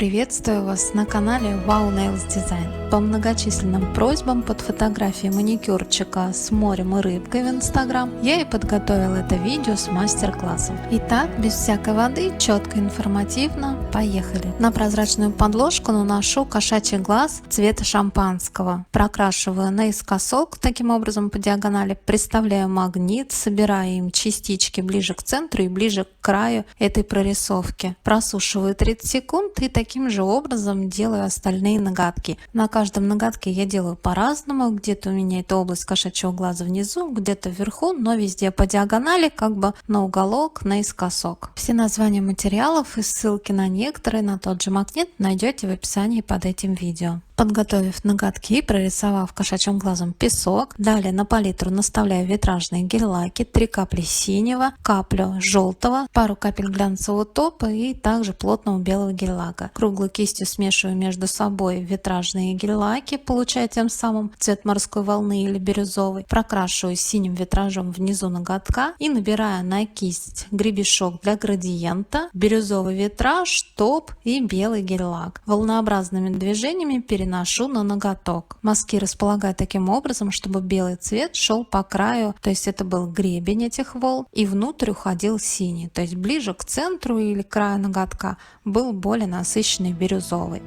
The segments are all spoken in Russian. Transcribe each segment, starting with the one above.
Приветствую вас на канале Wow Nails Design. По многочисленным просьбам под фотографией маникюрчика с морем и рыбкой в Instagram я и подготовила это видео с мастер-классом. Итак, без всякой воды, четко, информативно, поехали. На прозрачную подложку наношу кошачий глаз цвета шампанского. Прокрашиваю наискосок, таким образом по диагонали, приставляю магнит, собираю им частички ближе к центру и ближе к краю этой прорисовки. Просушиваю 30 секунд и таким же образом делаю остальные ноготки. На каждом ноготке я делаю по-разному. Где-то у меня эта область кошачьего глаза внизу, где-то вверху, но везде по диагонали, как бы на уголок, наискосок. Все названия материалов и ссылки на некоторые, на тот же магнит найдете в описании под этим видео. Подготовив ноготки и прорисовав кошачьим глазом песок, далее на палитру наставляю витражные гель-лаки, 3 капли синего, каплю желтого, пару капель глянцевого топа и также плотного белого гель-лака. Круглой кистью смешиваю между собой витражные гель-лаки, получая тем самым цвет морской волны или бирюзовый. Прокрашиваю синим витражом внизу ноготка и набираю на кисть гребешок для градиента, бирюзовый витраж, топ и белый гель-лак. Волнообразными движениями переношу на ноготок. Мазки располагаю таким образом, чтобы белый цвет шел по краю, то есть это был гребень этих волн, и внутрь уходил синий, то есть ближе к центру или краю ноготка был более насыщенный бирюзовый.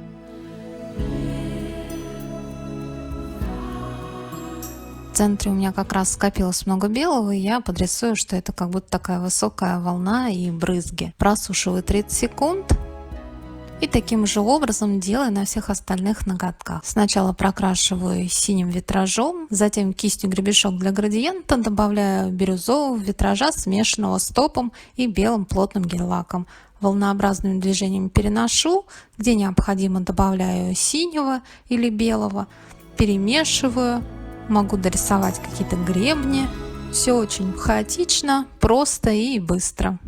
В центре у меня как раз скопилось много белого, и я подрисую, что это как будто такая высокая волна и брызги. Просушиваю 30 секунд. И таким же образом делаю на всех остальных ноготках. Сначала прокрашиваю синим витражом, затем кистью гребешок для градиента добавляю бирюзового витража, смешанного с топом и белым плотным гель-лаком. Волнообразными движениями переношу, где необходимо добавляю синего или белого, перемешиваю, могу дорисовать какие-то гребни. Все очень хаотично, просто и быстро.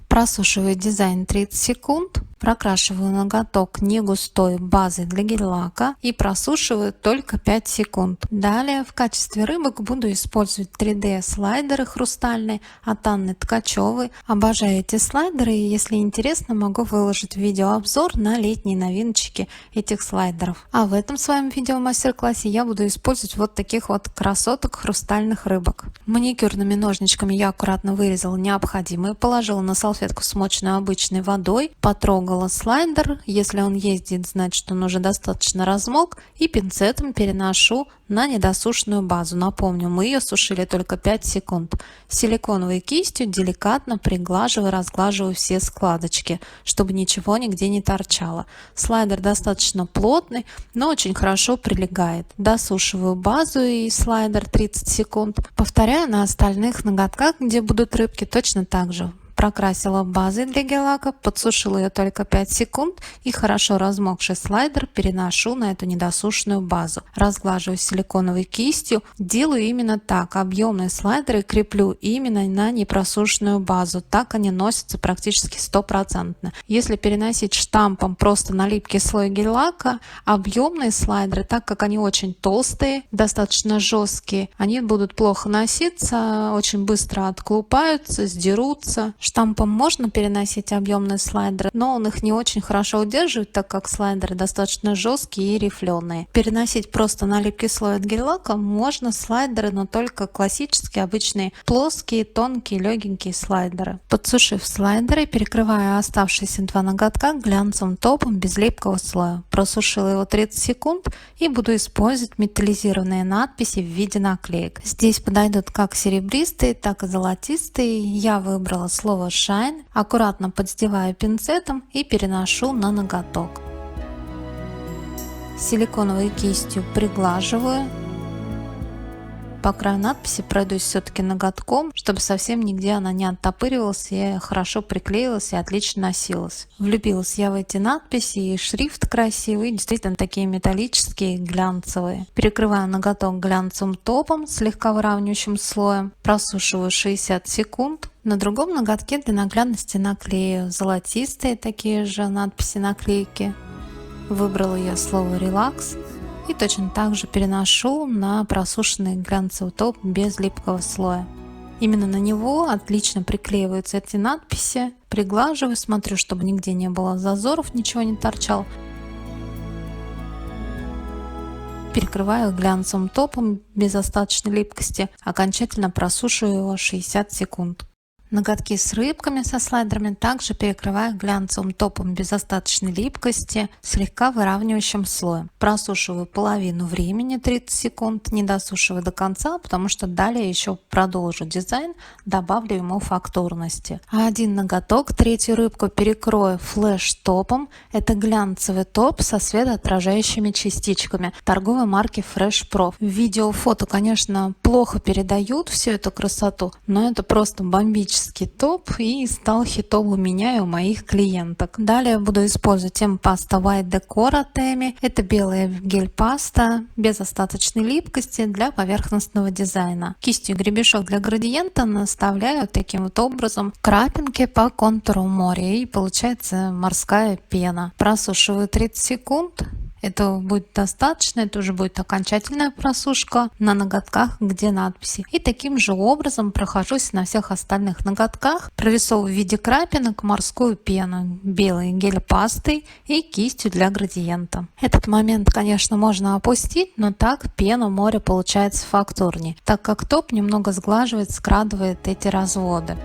Просушиваю дизайн 30 секунд. Прокрашиваю ноготок не густой базой для гель-лака и просушиваю только 5 секунд. Далее в качестве рыбок буду использовать 3D слайдеры хрустальные от Анны Ткачевой. Обожаю эти слайдеры, и если интересно, могу выложить видеообзор на летние новиночки этих слайдеров. А в этом своем видео мастер-классе я буду использовать вот таких вот красоток хрустальных рыбок. Маникюрными ножничками я аккуратно вырезала необходимое, положила на салфетку, смоченную обычной водой, потрогала слайдер, если он ездит, значит он уже достаточно размок, и пинцетом переношу на недосушенную базу. Напомню, мы ее сушили только 5 секунд. Силиконовой кистью деликатно приглаживаю, разглаживаю все складочки, чтобы ничего нигде не торчало. Слайдер достаточно плотный, но очень хорошо прилегает. Досушиваю базу и слайдер 30 секунд. Повторяю на остальных ноготках, где будут рыбки, точно так же. Прокрасила базой для гель-лака, подсушила ее только 5 секунд и хорошо размокший слайдер переношу на эту недосушенную базу. Разглаживаю силиконовой кистью. Делаю именно так. Объемные слайдеры креплю именно на непросушенную базу. Так они носятся практически 100%. Если переносить штампом просто на липкий слой гель-лака, объемные слайдеры, так как они очень толстые, достаточно жесткие, они будут плохо носиться, очень быстро отколупаются, сдерутся. Штампом можно переносить объемные слайдеры, но он их не очень хорошо удерживает, так как слайдеры достаточно жесткие и рифленые. Переносить просто на липкий слой от гель-лака можно слайдеры, но только классические, обычные, плоские, тонкие, легенькие слайдеры. Подсушив слайдеры, перекрываю оставшиеся 2 ноготка глянцевым топом без липкого слоя. Просушила его 30 секунд и буду использовать металлизированные надписи в виде наклеек. Здесь подойдут как серебристые, так и золотистые. Я выбрала слово Shine, аккуратно поддеваю пинцетом и переношу на ноготок. Силиконовой кистью приглаживаю. По краю надписи пройдусь все-таки ноготком, чтобы совсем нигде она не оттопыривалась и хорошо приклеилась и отлично носилась. Влюбилась я в эти надписи, и шрифт красивый, действительно такие металлические, глянцевые. Перекрываю ноготок глянцевым топом, слегка выравнивающим слоем. Просушиваю 60 секунд. На другом ноготке для наглядности наклею золотистые такие же надписи-наклейки. Выбрала я слово «релакс». И точно так же переношу на просушенный глянцевый топ без липкого слоя. Именно на него отлично приклеиваются эти надписи. приглаживаю, смотрю, чтобы нигде не было зазоров, ничего не торчало. Перекрываю глянцевым топом без остаточной липкости, окончательно просушиваю его 60 секунд. Ноготки с рыбками со слайдерами также перекрываю глянцевым топом без остаточной липкости, слегка выравнивающим слоем. Просушиваю половину времени 30 секунд, не досушиваю до конца, потому что далее еще продолжу дизайн, добавлю ему фактурности. А один ноготок, третью рыбку, перекрою флеш топом. Это глянцевый топ со светоотражающими частичками торговой марки Fresh Pro. Видео, фото, конечно, плохо передают всю эту красоту, но это просто бомбический топ и стал хитом у меня и у моих клиенток. Далее буду использовать тему паста White Decor от Эми. Это белая гель-паста без остаточной липкости для поверхностного дизайна. Кистью гребешок для градиента наставляю таким вот образом крапинки по контуру моря, и получается морская пена. Просушиваю 30 секунд. Этого будет достаточно, это уже будет окончательная просушка на ноготках, где надписи. И таким же образом прохожусь на всех остальных ноготках, прорисовываю в виде крапинок морскую пену белой гель-пастой и кистью для градиента. Этот момент, конечно, можно опустить, но так пена моря получается фактурнее, так как топ немного сглаживает, скрадывает эти разводы.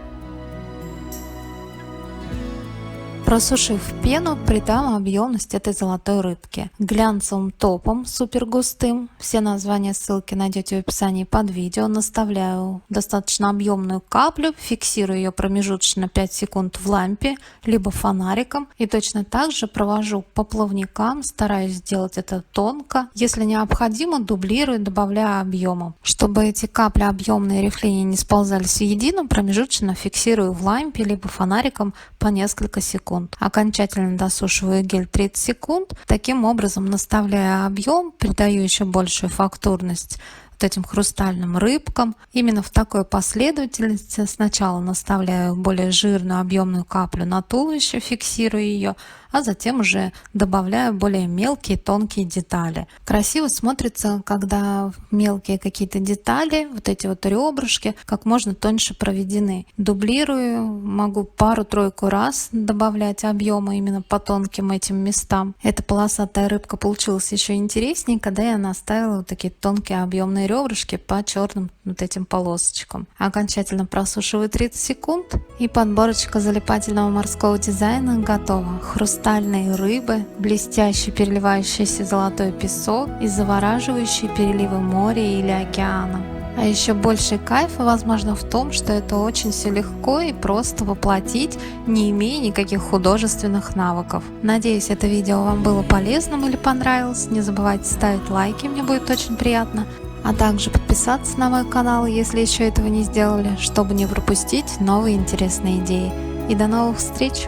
Просушив пену, придам объемность этой золотой рыбки. Глянцевым топом супер густым, все названия, ссылки найдете в описании под видео, наставляю достаточно объемную каплю, фиксирую ее промежуточно 5 секунд в лампе, либо фонариком, и точно так же провожу по плавникам, стараюсь сделать это тонко. Если необходимо, дублирую, добавляю объемом. Чтобы эти капли объемные рифления не сползались воедино, промежуточно фиксирую в лампе, либо фонариком по несколько секунд. Окончательно досушиваю гель 30 секунд. Таким образом, наставляя объем, придаю еще большую фактурность вот этим хрустальным рыбкам. Именно в такой последовательности сначала наставляю более жирную объемную каплю на туловище, фиксирую ее, а затем уже добавляю более мелкие тонкие детали. Красиво смотрится, когда мелкие какие-то детали, вот эти вот ребрышки, как можно тоньше проведены. Дублирую, могу пару-тройку раз добавлять объема именно по тонким этим местам. Эта полосатая рыбка получилась еще интереснее, когда я наставила вот такие тонкие объемные ребрышки по черным вот этим полосочкам. Окончательно просушиваю 30 секунд, и подборочка залипательного морского дизайна готова. Хрустальные рыбы, блестящий переливающийся золотой песок и завораживающие переливы моря или океана. А еще больше кайфа, возможно, в том, что это очень все легко и просто воплотить, не имея никаких художественных навыков. Надеюсь, это видео вам было полезным или понравилось. Не забывайте ставить лайки, мне будет очень приятно. А также подписаться на мой канал, если еще этого не сделали, чтобы не пропустить новые интересные идеи. И до новых встреч!